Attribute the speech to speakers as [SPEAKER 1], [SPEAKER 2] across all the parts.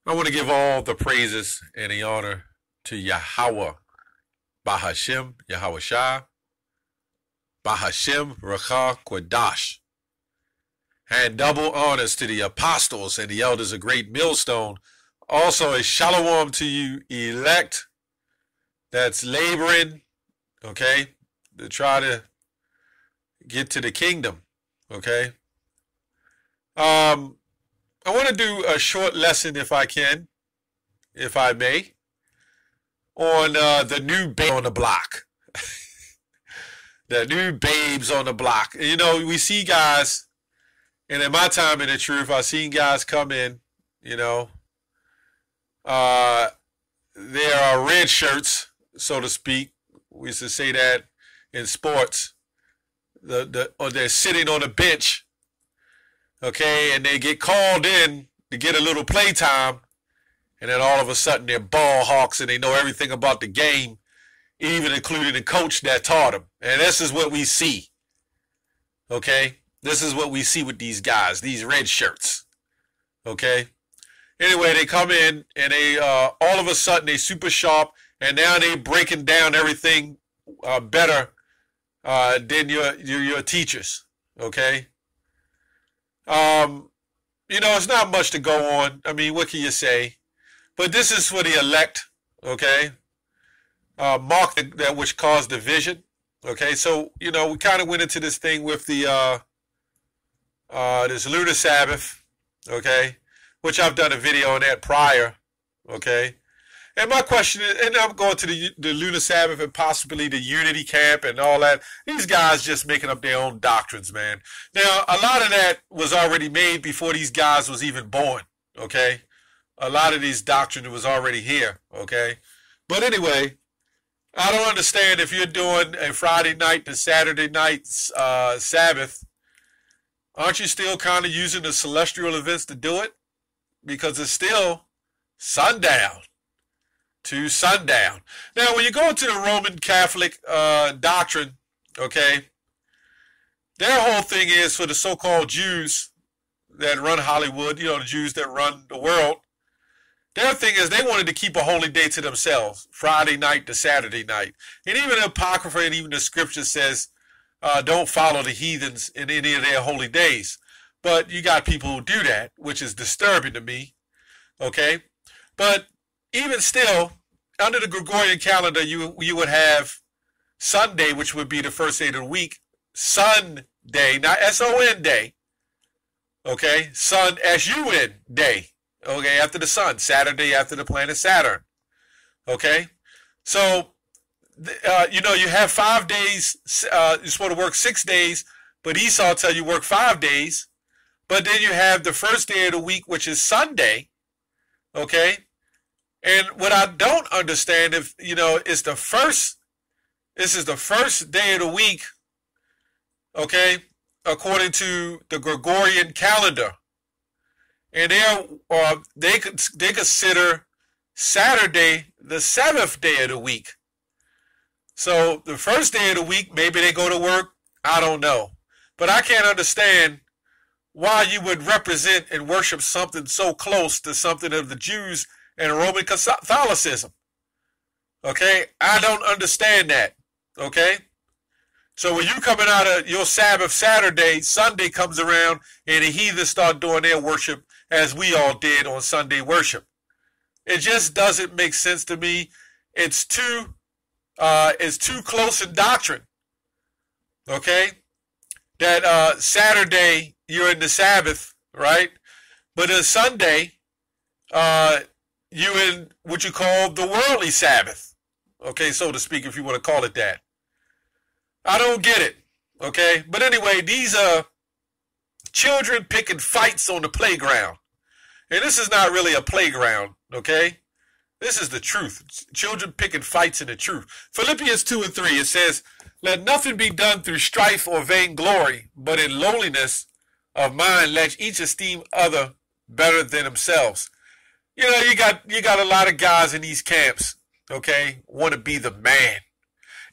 [SPEAKER 1] I want to give all the praises and the honor to Yahweh, Bahashem, Yahweh Shah, Bahashem, Rakha, Kwadash. And double honors to the apostles and the elders of Great Millstone. Also a shalom to you elect that's laboring, okay, to try to get to the kingdom, okay. I want to do a short lesson, if I can, if I may, on the new babe on the block. The new babes on the block. You know, we see guys, and in my time in the truth, I've seen guys come in, you know, there are red shirts, so to speak. We used to say that in sports. Or they're sitting on a bench, okay, and they get called in to get a little playtime, and then all of a sudden they're ball hawks and they know everything about the game, even including the coach that taught them. And this is what we see, okay? This is what we see with these guys, these red shirts, okay? Anyway, they come in and they all of a sudden they super sharp, and now they breaking down everything better than your teachers, okay? You know, it's not much to go on. I mean, what can you say? But this is for the elect, okay? Mark that which caused division, okay? So, you know, we kind of went into this thing with the this lunar Sabbath, okay? Which I've done a video on that prior, okay? And my question is, and I'm going to the lunar Sabbath and possibly the unity camp and all that. These guys just making up their own doctrines, man. Now, a lot of that was already made before these guys was even born, okay? A lot of these doctrine was already here, okay? But anyway, I don't understand if you're doing a Friday night to Saturday night Sabbath, aren't you still kind of using the celestial events to do it? Because it's still sundown to sundown. Now, when you go into the Roman Catholic doctrine, okay, their whole thing is for the so-called Jews that run Hollywood, you know, the Jews that run the world, their thing is they wanted to keep a holy day to themselves, Friday night to Saturday night. And even the Apocrypha and even the scripture says, don't follow the heathens in any of their holy days. But you got people who do that, which is disturbing to me, okay? But even still, under the Gregorian calendar, you would have Sunday, which would be the first day of the week, Sunday, not S-O-N day, okay? Sun, S-U-N day, okay, after the sun, Saturday after the planet Saturn, okay? So, you know, you have 5 days, you're supposed to work 6 days, but Esau tell you work 5 days, but then you have the first day of the week, which is Sunday, okay? And what I don't understand, if you know, is this is the first day of the week, okay, according to the Gregorian calendar, and they consider Saturday the 7th day of the week. So the first day of the week, maybe they go to work. I don't know, but I can't understand why you would represent and worship something so close to something of the Jews and Roman Catholicism. Okay? I don't understand that. Okay? So when you coming out of your Sabbath Saturday, Sunday comes around and the heathens start doing their worship as we all did on Sunday worship. It just doesn't make sense to me. It's too close in doctrine. Okay? That Saturday you're in the Sabbath, right? But on Sunday, you in what you call the worldly Sabbath, okay, so to speak, if you want to call it that. I don't get it, okay? But anyway, these are children picking fights on the playground. And this is not really a playground, okay? This is the truth. Children picking fights in the truth. Philippians 2 and 3, it says, let nothing be done through strife or vainglory, but in lowliness of mind let each esteem other better than themselves. You know, you got a lot of guys in these camps, okay, want to be the man.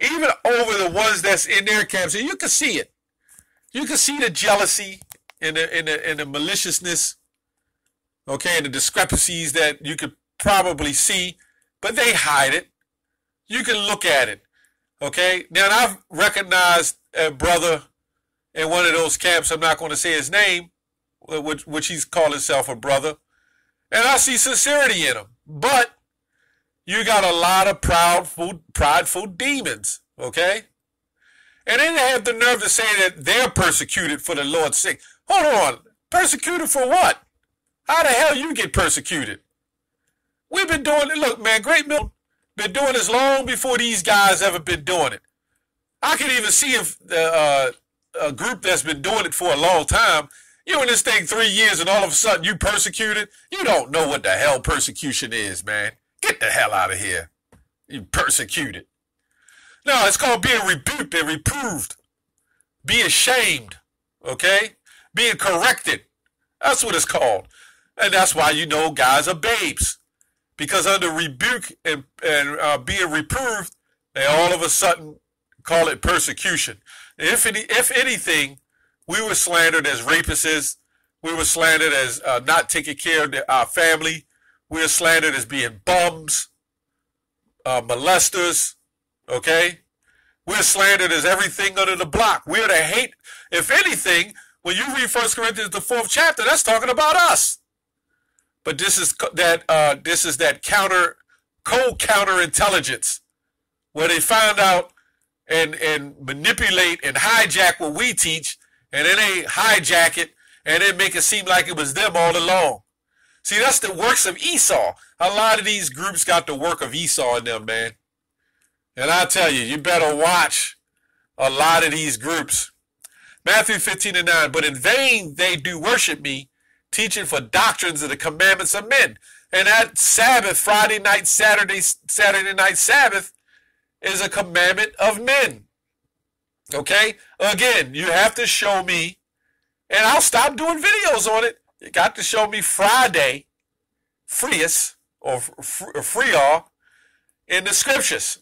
[SPEAKER 1] Even over the ones that's in their camps, and you can see it. You can see the jealousy and the maliciousness, okay, and the discrepancies that you could probably see, but they hide it. You can look at it, okay? Now, I've recognized a brother in one of those camps, I'm not going to say his name, which he's called himself a brother, and I see sincerity in him. But you got a lot of prideful demons, okay? And then they have the nerve to say that they're persecuted for the Lord's sake. Hold on, persecuted for what? How the hell you get persecuted? We've been doing it. Look, man, Great Mill been doing this long before these guys ever been doing it. I can even see if a group that's been doing it for a long time, you in this thing 3 years and all of a sudden you persecuted. You don't know what the hell persecution is, man. Get the hell out of here. You persecuted. No, it's called being rebuked and reproved. Be ashamed, okay? Being corrected. That's what it's called. And that's why you know guys are babes. Because under rebuke and being reproved, they all of a sudden call it persecution. If anything, we were slandered as rapists. We were slandered as not taking care of our family. We were slandered as being bums, molesters, okay? We're slandered as everything under the block. We're to hate. If anything, when you read 1 Corinthians, the 4th chapter, that's talking about us. But this is that counter intelligence where they find out and manipulate and hijack what we teach, and then they hijack it and then make it seem like it was them all along. See, that's the works of Esau. A lot of these groups got the work of Esau in them, man. And I tell you, you better watch a lot of these groups. Matthew 15:9, but in vain they do worship me, teaching for doctrines of the commandments of men. And that Sabbath, Friday night, Saturday night Sabbath, is a commandment of men. Okay? Again, you have to show me, and I'll stop doing videos on it. You got to show me Friday, Frias, or Friar, in the scriptures.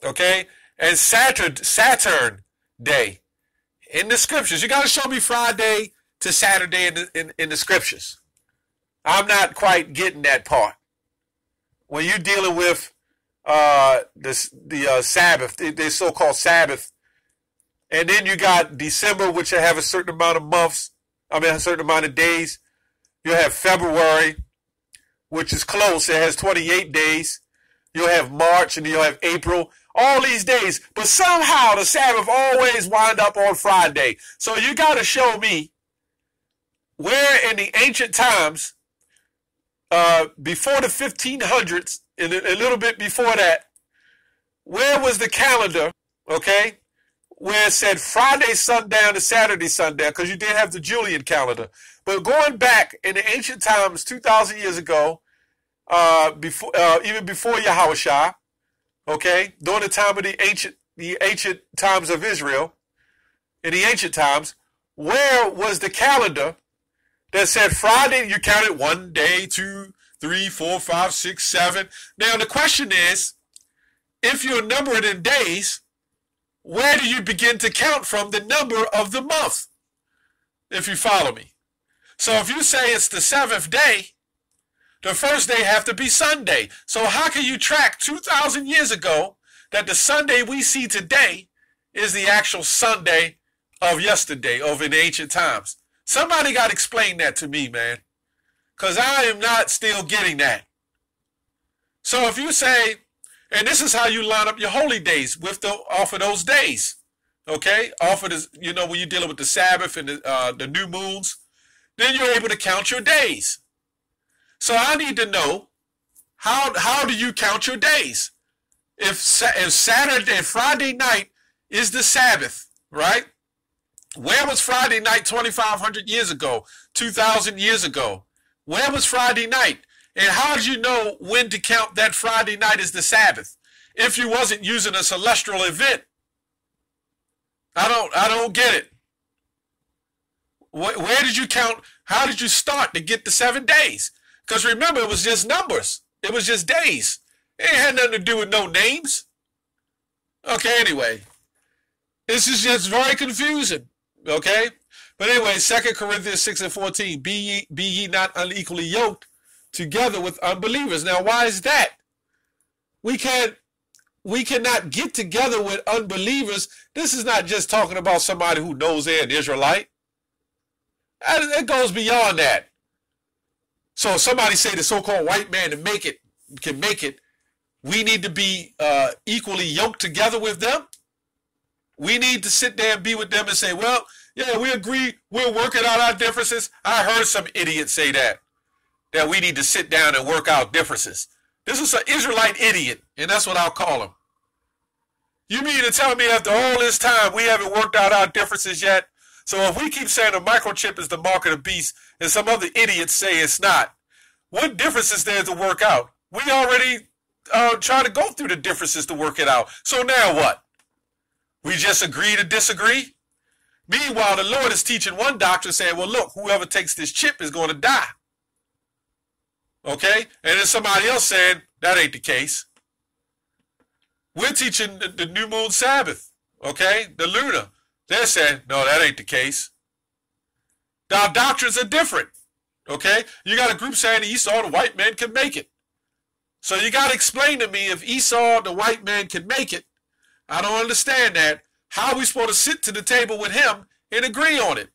[SPEAKER 1] Okay? And Saturn Day in the scriptures. You got to show me Friday to Saturday in the scriptures. I'm not quite getting that part. When you're dealing with the Sabbath, the so-called Sabbath, and then you got December, which will have a certain amount of months, a certain amount of days. You'll have February, which is close. It has 28 days. You'll have March, and you'll have April. All these days. But somehow the Sabbath always wind up on Friday. So you got to show me where in the ancient times, before the 1500s, and a little bit before that, where was the calendar, okay, where it said Friday sundown to Saturday sundown, because you did have the Julian calendar. But going back in the ancient times, 2,000 years ago, even before Yahushua, okay, during the time of the ancient times of Israel, in the ancient times, where was the calendar that said Friday? You counted 1 day, 2, 3, 4, 5, 6, 7. Now the question is, if you're numbered in days, where do you begin to count from the number of the month? If you follow me. So if you say it's the 7th day, the first day have to be Sunday. So how can you track 2,000 years ago that the Sunday we see today is the actual Sunday of yesterday, of in ancient times? Somebody got to explain that to me, man, because I am not still getting that. So if you say, and this is how you line up your holy days off of those days, okay? Off of this, when you're dealing with the Sabbath and the new moons, then you're able to count your days. So I need to know, how do you count your days? If Saturday and Friday night is the Sabbath, right? Where was Friday night 2,500 years ago, 2,000 years ago? Where was Friday night? And how did you know when to count that Friday night as the Sabbath if you wasn't using a celestial event? I don't get it. Where did you count? How did you start to get the 7 days? Because remember, it was just numbers. It was just days. It had nothing to do with no names. Okay, anyway. This is just very confusing. Okay? But anyway, 2 Corinthians 6:14, be ye not unequally yoked together with unbelievers. Now, why is that? We cannot get together with unbelievers. This is not just talking about somebody who knows they're an Israelite. It goes beyond that. So if somebody say the so-called white man can make it, we need to be equally yoked together with them. We need to sit there and be with them and say, well, yeah, we agree. We're working out our differences. I heard some idiot say that we need to sit down and work out differences. This is an Israelite idiot, and that's what I'll call him. You mean to tell me after all this time we haven't worked out our differences yet? So if we keep saying a microchip is the mark of the beast and some other idiots say it's not, what difference is there to work out? We already try to go through the differences to work it out. So now what? We just agree to disagree? Meanwhile, the Lord is teaching one doctrine saying, well, look, whoever takes this chip is going to die. Okay? And then somebody else saying, that ain't the case. We're teaching the new moon Sabbath. Okay? The lunar. They're saying, no, that ain't the case. Our doctrines are different. Okay? You got a group saying Esau, the white man, can make it. So you got to explain to me if Esau, the white man, can make it. I don't understand that. How are we supposed to sit to the table with him and agree on it?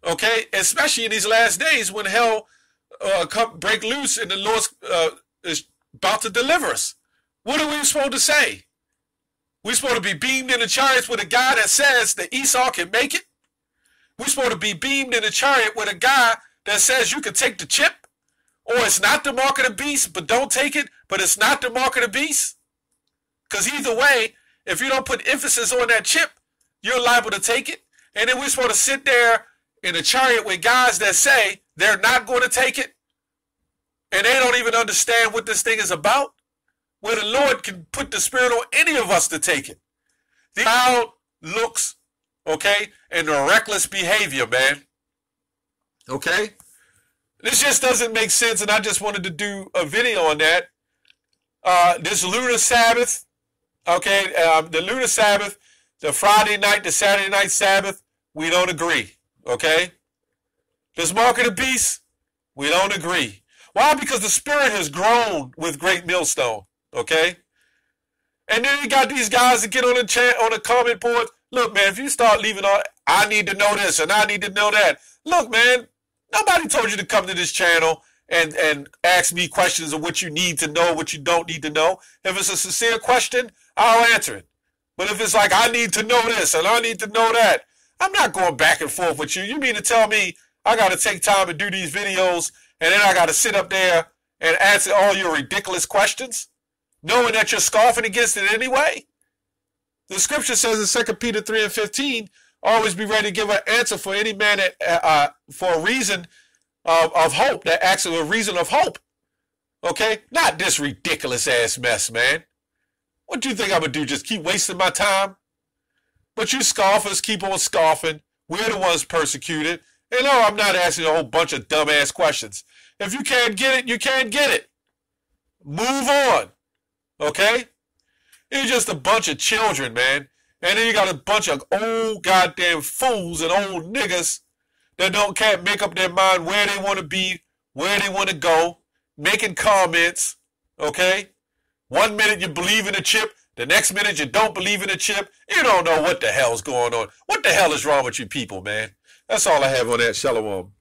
[SPEAKER 1] Okay? Especially in these last days when hell break loose and the Lord is about to deliver us. What are we supposed to say? We're supposed to be beamed in the chariots with a guy that says that Esau can make it? We're supposed to be beamed in the chariot with a guy that says you can take the chip? Or it's not the mark of the beast, but don't take it, but it's not the mark of the beast? Because either way, if you don't put emphasis on that chip, you're liable to take it. And then we're supposed to sit there in a chariot with guys that say they're not going to take it, and they don't even understand what this thing is about, where the Lord can put the Spirit on any of us to take it. The loud looks, okay, and the reckless behavior, man. Okay? This just doesn't make sense, and I just wanted to do a video on that. This lunar Sabbath, okay, the lunar Sabbath, the Friday night, the Saturday night Sabbath, we don't agree, okay? This mark of the beast, we don't agree. Why? Because the Spirit has grown with great millstone, okay? And then you got these guys that get on the comment board. Look, man, if you start leaving on, I need to know this and I need to know that. Look, man, nobody told you to come to this channel and ask me questions of what you need to know, what you don't need to know. If it's a sincere question, I'll answer it. But if it's like, I need to know this and I need to know that, I'm not going back and forth with you. You mean to tell me I got to take time to do these videos and then I got to sit up there and answer all your ridiculous questions, knowing that you're scoffing against it anyway? The scripture says in 2 Peter 3:15, always be ready to give an answer for any man that, for a reason of hope, that acts of a reason of hope. Okay? Not this ridiculous ass mess, man. What do you think I'm going to do? Just keep wasting my time? But you scoffers keep on scoffing. We're the ones persecuted. And no, I'm not asking a whole bunch of dumbass questions. If you can't get it, you can't get it. Move on. Okay? You're just a bunch of children, man. And then you got a bunch of old goddamn fools and old niggas that can't make up their mind where they want to be, where they want to go, making comments. Okay? 1 minute you believe in a chip, the next minute you don't believe in a chip. You don't know what the hell's going on. What the hell is wrong with you people, man? That's all I have on that. Shalom.